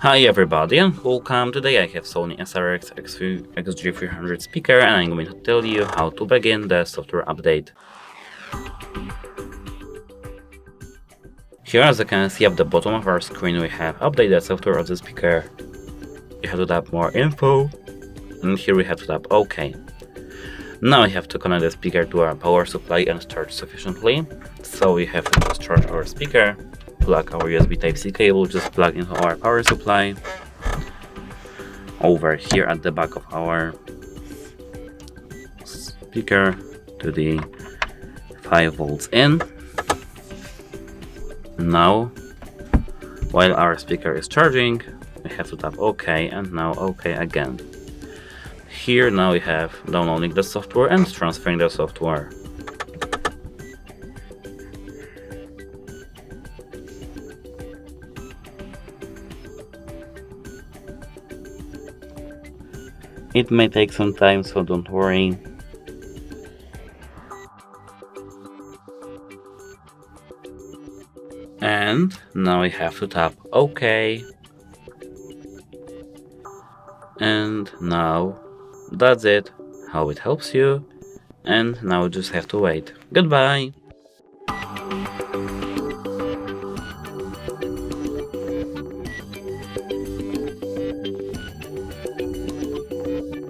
Hi everybody and welcome. Today I have Sony SRS-XG300 speaker and I'm going to tell you how to begin the software update. Here, as you can see at the bottom of our screen, we have updated software of the speaker. You have to tap more info and here we have to tap OK. Now we have to connect the speaker to our power supply and charge sufficiently. So we have to just charge our speaker, plug our USB Type-C cable, just plug into our power supply. Over here at the back of our speaker to the 5 volts in. Now, while our speaker is charging, we have to tap OK and now OK again. Here now we have downloading the software and transferring the software. It may take some time, so don't worry. And now we have to tap OK. And now that's it, how it helps you. And now we just have to wait. Goodbye!